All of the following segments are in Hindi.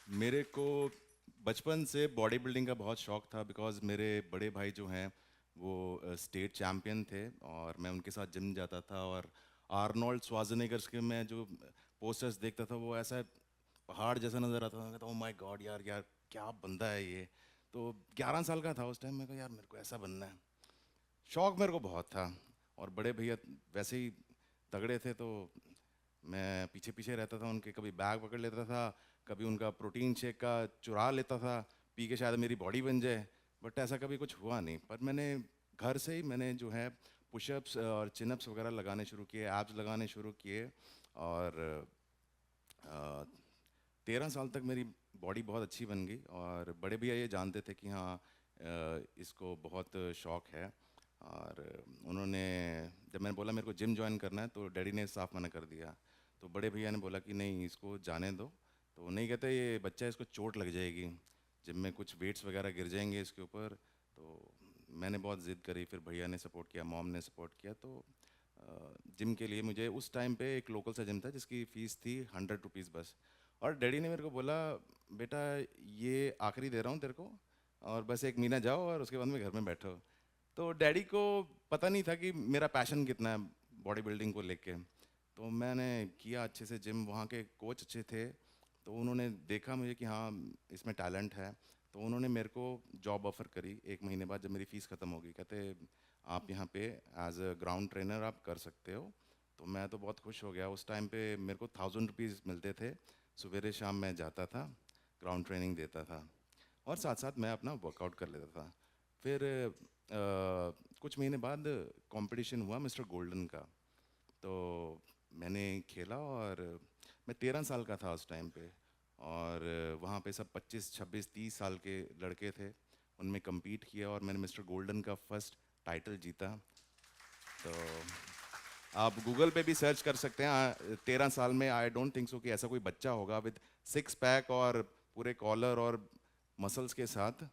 मेरे को बचपन से बॉडी बिल्डिंग का बहुत शौक था बिकॉज मेरे बड़े भाई जो हैं वो स्टेट चैम्पियन थे और मैं उनके साथ जिम जाता था। और आर्नोल्ड श्वार्ज़नेगर के मैं जो पोस्टर्स देखता था वो ऐसा पहाड़ जैसा नज़र आता था। मैं कहता, ओ माय गॉड यार यार क्या बंदा है ये। तो 11 साल का था उस टाइम। मैं कहा यार मेरे को ऐसा बनना है। शौक मेरे को बहुत था। और बड़े भैया वैसे ही तगड़े थे तो मैं पीछे पीछे रहता था उनके। कभी बैग पकड़ लेता था, कभी उनका प्रोटीन शेक का चुरा लेता था पी के शायद मेरी बॉडी बन जाए। बट ऐसा कभी कुछ हुआ नहीं। पर मैंने घर से ही मैंने जो है पुशअप्स और चिनअप्स वगैरह लगाने शुरू किए, एब्स लगाने शुरू किए। और 13 साल तक मेरी बॉडी बहुत अच्छी बन गई। और बड़े भैया ये जानते थे कि हाँ इसको बहुत शौक है। और उन्होंने जब मैंने बोला मेरे को जिम ज्वाइन करना है तो डैडी ने साफ मना कर दिया। तो बड़े भैया ने बोला कि नहीं इसको जाने दो। तो नहीं, कहते ये बच्चा, इसको चोट लग जाएगी, जिम में कुछ वेट्स वगैरह गिर जाएंगे इसके ऊपर। तो मैंने बहुत ज़िद करी, फिर भैया ने सपोर्ट किया, मॉम ने सपोर्ट किया। तो जिम के लिए मुझे उस टाइम पे एक लोकल सा जिम था जिसकी फ़ीस थी 100 रुपीज़ बस। और डैडी ने मेरे को बोला बेटा ये आखिरी दे रहा हूँ तेरे को, और बस एक महीना जाओ और उसके बाद में घर में बैठो। तो डैडी को पता नहीं था कि मेरा पैशन कितना है बॉडी बिल्डिंग को लेके। तो मैंने किया अच्छे से जिम, वहाँ के कोच अच्छे थे। तो उन्होंने देखा मुझे कि हाँ इसमें टैलेंट है। तो उन्होंने मेरे को जॉब ऑफ़र करी 1 महीने बाद जब मेरी फ़ीस ख़त्म हो गई। कहते आप यहाँ पे एज अ ग्राउंड ट्रेनर आप कर सकते हो। तो मैं तो बहुत खुश हो गया। उस टाइम पे मेरे को 1000 रुपीज़ मिलते थे। सवेरे शाम मैं जाता था, ग्राउंड ट्रेनिंग देता था और साथ साथ मैं अपना वर्कआउट कर लेता था। फिर कुछ महीने बाद कंपटीशन हुआ मिस्टर गोल्डन का। तो मैंने खेला और मैं 13 साल का था उस टाइम पे। और वहाँ पे सब 25 26 30 साल के लड़के थे। उनमें compete किया और मैंने मिस्टर गोल्डन का फर्स्ट टाइटल जीता। तो आप गूगल पे भी सर्च कर सकते हैं। 13 साल में आई डोंट थिंक सो कि ऐसा कोई बच्चा होगा विद 6 पैक और पूरे कॉलर और मसल्स के साथ।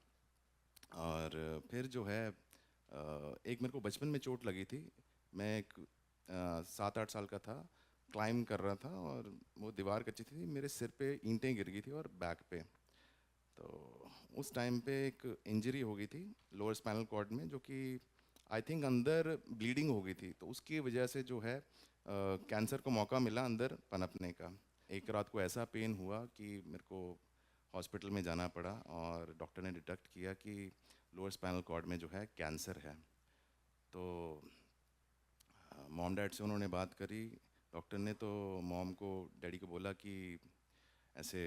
और फिर जो है एक मेरे को बचपन में चोट लगी थी। मैं एक 7 8 साल का था, क्लाइंब कर रहा था और वो दीवार कच्ची थी, मेरे सिर पे ईंटें गिर गई थी और बैक पे। तो उस टाइम पे एक इंजरी हो गई थी लोअर स्पाइनल कॉर्ड में, जो कि आई थिंक अंदर ब्लीडिंग हो गई थी। तो उसकी वजह से जो है कैंसर को मौका मिला अंदर पनपने का। एक रात को ऐसा पेन हुआ कि मेरे को हॉस्पिटल में जाना पड़ा और डॉक्टर ने डिटेक्ट किया कि लोअर स्पाइनल कॉर्ड में जो है कैंसर है। तो मॉम डैड से उन्होंने बात करी डॉक्टर ने। तो मॉम को डैडी को बोला कि ऐसे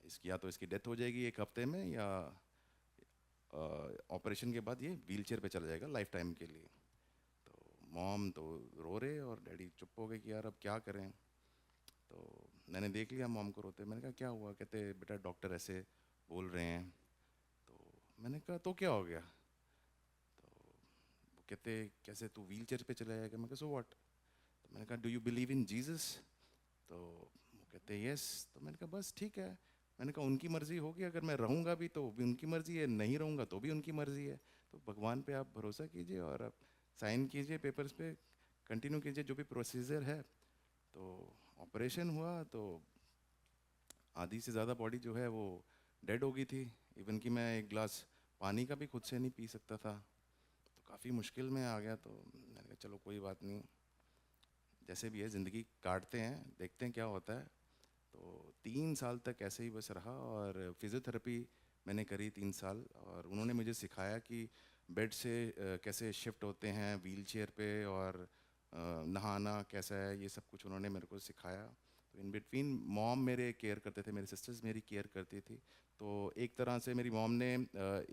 इसकी या तो इसकी डेथ हो जाएगी 1 हफ्ते में, या ऑपरेशन के बाद ये व्हीलचेयर पे चला जाएगा लाइफ टाइम के लिए। तो मॉम तो रो रहे और डैडी चुप हो गए कि यार अब क्या करें। तो मैंने देख लिया मॉम को रोते। मैंने कहा क्या हुआ? कहते बेटा डॉक्टर ऐसे बोल रहे हैं। तो मैंने कहा तो क्या हो गया? तो वो कहते कैसे तू व्हील चेयर पे चला जाएगा? मैं कहा सो व्हाट? तो मैंने कहा do you believe in Jesus? तो वो कहते यस। तो मैंने कहा बस ठीक है। मैंने कहा उनकी मर्ज़ी होगी, अगर मैं रहूँगा भी तो भी उनकी मर्ज़ी है, नहीं रहूँगा तो भी उनकी मर्ज़ी है। तो भगवान पे आप भरोसा कीजिए और आप साइन कीजिए पेपर्स पे, कंटिन्यू कीजिए जो भी प्रोसीजर है। तो ऑपरेशन हुआ तो आधी से ज़्यादा बॉडी जो है वो डेड हो गई थी। इवन कि मैं एक गिलास पानी का भी खुद से नहीं पी सकता था। तो काफ़ी मुश्किल में आ गया। तो मैंने कहा चलो कोई बात नहीं, जैसे भी है ज़िंदगी काटते हैं, देखते हैं क्या होता है। तो 3 साल तक ऐसे ही बस रहा और फिज़ियोथेरेपी मैंने करी 3 साल। और उन्होंने मुझे सिखाया कि बेड से कैसे शिफ्ट होते हैं व्हील चेयर पे, और नहाना कैसा है, ये सब कुछ उन्होंने मेरे को सिखाया। तो इन बिटवीन मॉम मेरे केयर करते थे, मेरे सिस्टर्स मेरी केयर करती थी। तो एक तरह से मेरी मॉम ने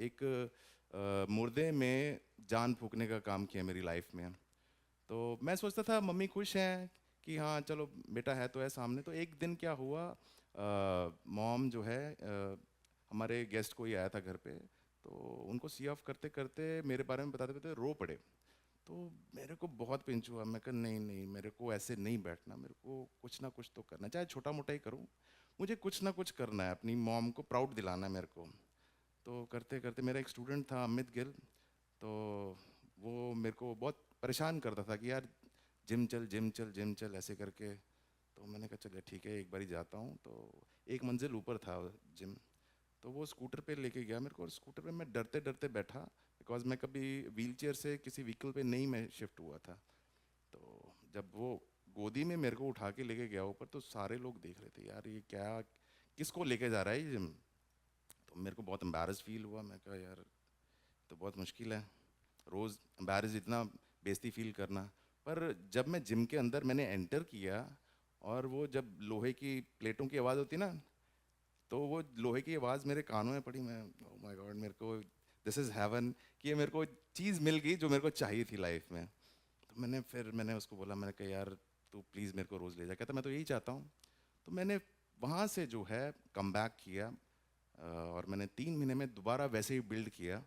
एक मुर्दे में जान फूकने का काम किया मेरी लाइफ में। तो मैं सोचता था मम्मी खुश हैं कि हाँ चलो बेटा है तो है सामने। तो एक दिन क्या हुआ, मॉम जो है हमारे गेस्ट कोई आया था घर पे। तो उनको सी ऑफ करते करते मेरे बारे में बताते बताते रो पड़े। तो मेरे को बहुत पिंच हुआ। मैं कहा नहीं नहीं, मेरे को ऐसे नहीं बैठना, मेरे को कुछ ना कुछ तो करना है, चाहे छोटा मोटा ही करूँ, मुझे कुछ ना कुछ करना है, अपनी मॉम को प्राउड दिलाना है मेरे को। तो करते करते मेरा एक स्टूडेंट था अमित गिल। तो वो मेरे को बहुत परेशान करता था कि यार जिम चल जिम चल जिम चल ऐसे करके। तो तो मैंने कहा चलिए ठीक है, एक बारी जाता हूँ। तो एक मंजिल ऊपर था जिम, तो वो स्कूटर पे लेके गया मेरे को, और स्कूटर पे मैं डरते डरते बैठा, बिकॉज मैं कभी व्हीलचेयर से किसी व्हीकल पे नहीं मैं शिफ्ट हुआ था। तो जब वो गोदी में मेरे को उठा के लेके गया ऊपर, तो सारे लोग देख रहे थे यार ये क्या, किसको लेके जा रहा है ये जिम। तो मेरे को बहुत एम्बैरस फील हुआ, मैं कहा यार तो बहुत मुश्किल है रोज़ एम्बैरस इतना बेइज्जती फील करना। पर जब मैं जिम के अंदर मैंने एंटर किया, और वो जब लोहे की प्लेटों की आवाज़ होती ना, तो वो लोहे की आवाज़ मेरे कानों में पड़ी, मैं ओ माय गॉड, मेरे को दिस इज़ हेवन, कि ये मेरे को चीज़ मिल गई जो मेरे को चाहिए थी लाइफ में। तो मैंने उसको बोला, मैंने कहा यार तू प्लीज़ मेरे को रोज़ ले जा। कहता मैं तो यही चाहता हूँ। तो मैंने वहाँ से जो है कम बैक किया, और मैंने 3 महीने में दोबारा वैसे ही बिल्ड किया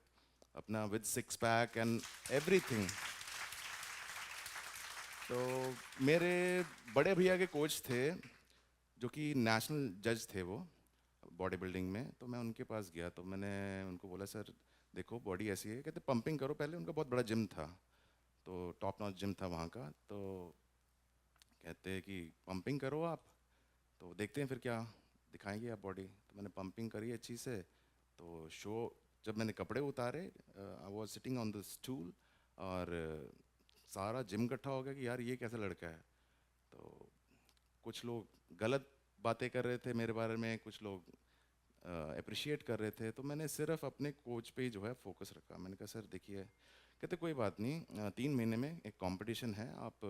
अपना, with six pack and everything. तो मेरे बड़े भैया के कोच थे जो कि नेशनल जज थे वो बॉडी बिल्डिंग में। तो मैं उनके पास गया, तो मैंने उनको बोला सर देखो बॉडी ऐसी है, कहते पंपिंग करो। पहले उनका बहुत बड़ा जिम था, तो टॉप नॉच जिम था वहाँ का। तो कहते हैं कि पंपिंग करो आप, तो देखते हैं फिर क्या दिखाएंगे आप बॉडी। तो मैंने पंपिंग करी अच्छी से। तो शो जब मैंने कपड़े उतारे, I was sitting on the stool, और सारा जिम इकट्ठा हो गया कि यार ये कैसा लड़का है। तो कुछ लोग गलत बातें कर रहे थे मेरे बारे में, कुछ लोग अप्रिशिएट कर रहे थे। तो मैंने सिर्फ अपने कोच पे ही जो है फोकस रखा। मैंने कहा सर देखिए, कहते कोई बात नहीं, 3 महीने में एक कंपटीशन है, आप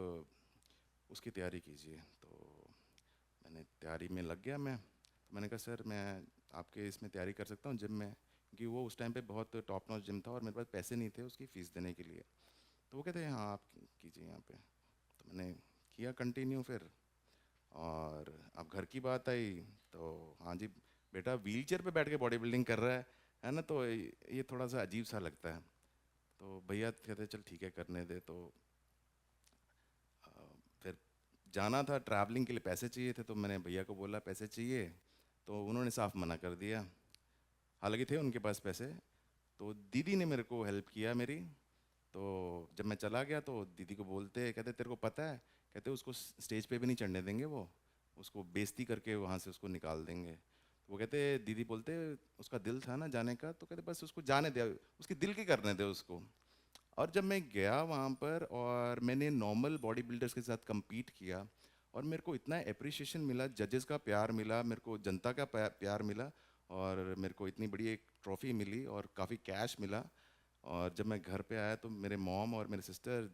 उसकी तैयारी कीजिए। तो मैंने तैयारी में लग गया मैं। तो मैंने कहा सर मैं आपके इसमें तैयारी कर सकता हूँ जिम में, क्योंकि वो उस टाइम पे बहुत टॉप नॉच जिम था और मेरे पास पैसे नहीं थे उसकी फ़ीस देने के लिए। तो वो कहते हैं हाँ आप कीजिए यहाँ पे। तो मैंने किया कंटिन्यू फिर। और अब घर की बात आई, तो हाँ जी बेटा व्हीलचेयर पे बैठ के बॉडी बिल्डिंग कर रहा है ना, तो ये थोड़ा सा अजीब सा लगता है। तो भैया कहते चल ठीक है करने दे। तो अ, फिर जाना था ट्रैवलिंग के लिए, पैसे चाहिए थे। तो मैंने भैया को बोला पैसे चाहिए, तो उन्होंने साफ मना कर दिया। हालांकि थे उनके पास पैसे। तो दीदी ने मेरे को हेल्प किया मेरी। तो जब मैं चला गया तो दीदी को बोलते, कहते तेरे को पता है, कहते उसको स्टेज पे भी नहीं चढ़ने देंगे, वो उसको बेइज्जती करके वहाँ से उसको निकाल देंगे। तो वो कहते, दीदी बोलते उसका दिल था ना जाने का, तो कहते बस उसको जाने दे, उसके दिल की करने दे उसको। और जब मैं गया वहाँ पर और मैंने नॉर्मल बॉडी बिल्डर्स के साथ compete किया, और मेरे को इतना अप्रिसिएशन मिला, जजेस का प्यार मिला, मेरे को जनता का प्यार मिला, और मेरे को इतनी बड़ी एक ट्रॉफ़ी मिली और काफ़ी कैश मिला। और जब मैं घर पे आया तो मेरे मॉम और मेरे sister,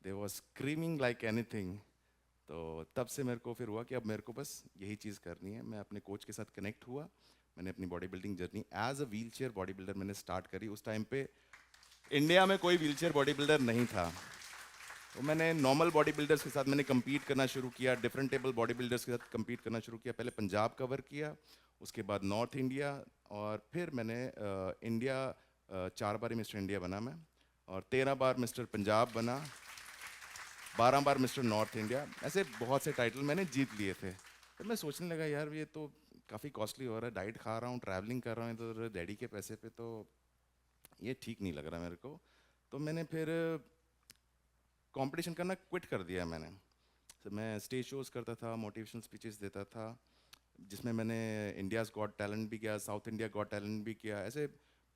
they was screaming like anything. तो तब से मेरे को फिर हुआ कि अब मेरे को बस यही चीज़ करनी है। मैं अपने कोच के साथ कनेक्ट हुआ, मैंने अपनी body building journey as a wheel chair body builder मैंने स्टार्ट करी। उस टाइम पे इंडिया में कोई व्हील चेयर बॉडी बिल्डर नहीं था। तो मैंने नॉर्मल बॉडी बिल्डर्स के साथ मैंने compete करना शुरू किया, डिफरेंट टेबल बॉडी बिल्डर्स के साथ compete करना शुरू किया। पहले पंजाब कवर किया, उसके बाद नॉर्थ इंडिया, और फिर मैंने इंडिया 4 बार मिस्टर इंडिया बना मैं, और 13 बार मिस्टर पंजाब बना, 12 बार मिस्टर नॉर्थ इंडिया। ऐसे बहुत से टाइटल मैंने जीत लिए थे। तो मैं सोचने लगा यार ये तो काफ़ी कॉस्टली हो रहा है, डाइट खा रहा हूँ, ट्रैवलिंग कर रहा हूँ इधर डैडी के पैसे पे, तो ये ठीक नहीं लग रहा मेरे को। तो मैंने फिर कंपटीशन करना क्विट कर दिया मैंने। तो मैं स्टेज शोज़ करता था, मोटिवेशनल स्पीचेस देता था, जिसमें मैंने इंडियाज़ गॉट टैलेंट भी किया, साउथ इंडिया गॉट टैलेंट भी किया, ऐसे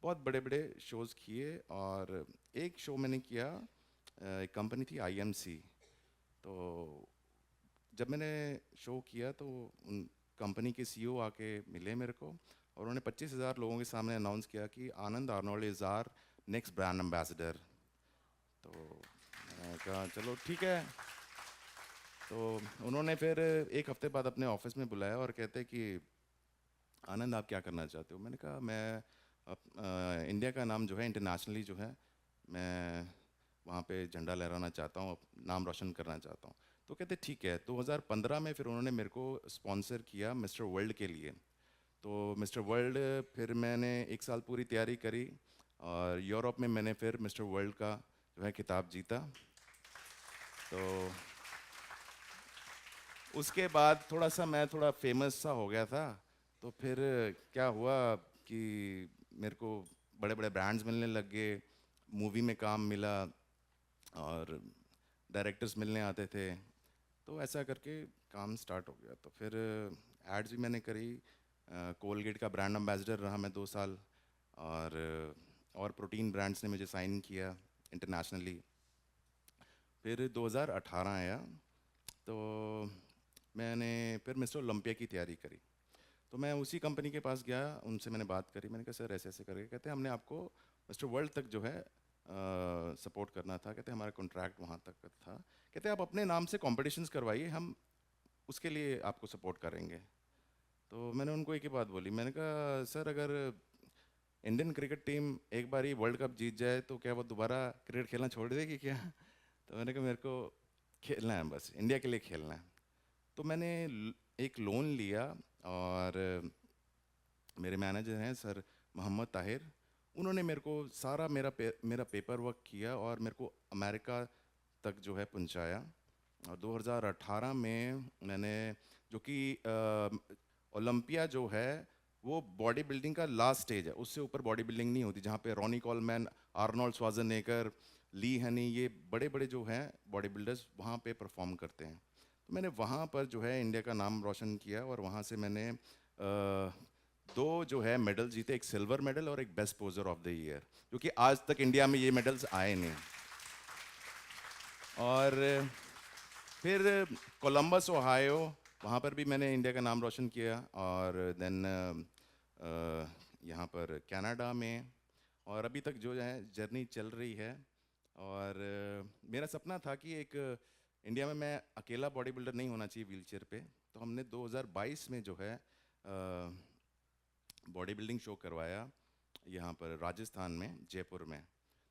बहुत बड़े बड़े शोज़ किए। और एक शो मैंने किया, एक कंपनी थी आईएमसी। तो जब मैंने शो किया तो उन कंपनी के सीईओ आके मिले मेरे को, और उन्होंने 25,000 लोगों के सामने अनाउंस किया कि Anand Arnold is our next brand ambassador. तो मैंने कहा चलो ठीक है। तो उन्होंने फिर एक हफ्ते बाद अपने ऑफिस में बुलाया और कहते कि आनंद आप क्या करना चाहते हो। मैंने कहा मैं इंडिया का नाम जो है इंटरनेशनली जो है, मैं वहाँ पे झंडा लहराना चाहता हूँ, नाम रोशन करना चाहता हूँ। तो कहते ठीक है। 2015 में फिर उन्होंने मेरे को स्पॉन्सर किया मिस्टर वर्ल्ड के लिए। तो मिस्टर वर्ल्ड फिर मैंने 1 साल पूरी तैयारी करी, और यूरोप में मैंने फिर मिस्टर वर्ल्ड का जो है खिताब जीता। तो उसके बाद थोड़ा सा मैं थोड़ा फेमस सा हो गया था। तो फिर क्या हुआ कि मेरे को बड़े बड़े ब्रांड्स मिलने लग गए, मूवी में काम मिला, और डायरेक्टर्स मिलने आते थे। तो ऐसा करके काम स्टार्ट हो गया। तो फिर एड्स भी मैंने करी, कोलगेट का ब्रांड एम्बेसडर रहा मैं 2 साल, और प्रोटीन ब्रांड्स ने मुझे साइन किया इंटरनेशनली। फिर 2018 आया तो मैंने फिर मिस्टर ओलंपिया की तैयारी करी। तो मैं उसी कंपनी के पास गया, उनसे मैंने बात करी, मैंने कहा सर ऐसे ऐसे करके, कहते हैं हमने आपको मिस्टर वर्ल्ड तक जो है सपोर्ट करना था, कहते हैं हमारा कॉन्ट्रैक्ट वहाँ तक था, कहते हैं आप अपने नाम से कॉम्पिटिशन्स करवाइए, हम उसके लिए आपको सपोर्ट करेंगे। तो मैंने उनको एक ही बात बोली, मैंने कहा सर अगर इंडियन क्रिकेट टीम एक बार ही वर्ल्ड कप जीत जाए तो क्या वो दोबारा क्रिकेट खेलना छोड़ देगी क्या? तो मैंने कहा मेरे को खेलना है, बस इंडिया के लिए खेलना है। तो मैंने एक लोन लिया, और मेरे मैनेजर हैं सर मोहम्मद ताहिर, उन्होंने मेरे को सारा मेरा पेपर वर्क किया और मेरे को अमेरिका तक जो है पहुंचाया। और 2018 में मैंने, जो कि ओलंपिया जो है वो बॉडी बिल्डिंग का लास्ट स्टेज है, उससे ऊपर बॉडी बिल्डिंग नहीं होती, जहाँ पे रॉनी कॉलमैन, आर्नोल्ड श्वार्ज़नेगर, ली हनी, ये बड़े बड़े जो हैं बॉडी बिल्डर्स वहाँ पे परफॉर्म करते हैं। तो मैंने वहाँ पर जो है इंडिया का नाम रोशन किया, और वहाँ से मैंने 2 जो है मेडल जीते, एक सिल्वर मेडल और एक बेस्ट पोजर ऑफ द ईयर, जो कि आज तक इंडिया में ये मेडल्स आए नहीं। और फिर कोलंबस ओहायो, वहाँ पर भी मैंने इंडिया का नाम रोशन किया, और देन यहाँ पर कनाडा में, और अभी तक जो है जर्नी चल रही है। और मेरा सपना था कि एक इंडिया में मैं अकेला बॉडी बिल्डर नहीं होना चाहिए व्हीलचेयर पे, तो हमने 2022 में जो है बॉडी बिल्डिंग शो करवाया यहाँ पर राजस्थान में, जयपुर में।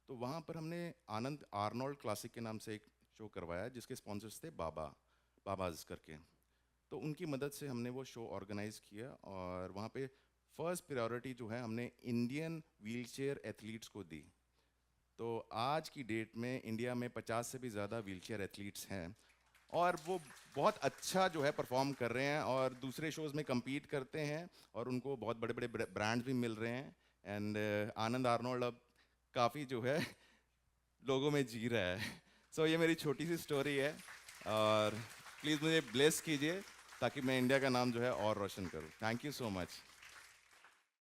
तो वहाँ पर हमने आनंद आर्नोल्ड क्लासिक के नाम से एक शो करवाया, जिसके स्पॉन्सर्स थे बाबाज करके। तो उनकी मदद से हमने वो शो ऑर्गेनाइज़ किया, और वहाँ पे फर्स्ट प्रायोरिटी जो है हमने इंडियन व्हीलचेयर एथलीट्स को दी। तो आज की डेट में इंडिया में 50 से भी ज़्यादा व्हीलचेयर एथलीट्स हैं, और वो बहुत अच्छा जो है परफॉर्म कर रहे हैं, और दूसरे शोज़ में compete करते हैं, और उनको बहुत बड़े बड़े ब्रांड्स भी मिल रहे हैं। एंड आनंद आर्नोल्ड अब काफ़ी जो है लोगों में जी रहा है। सो ये मेरी छोटी सी स्टोरी है, और प्लीज़ मुझे ब्लेस कीजिए ताकि मैं इंडिया का नाम जो है और रोशन करूँ। Thank you so much.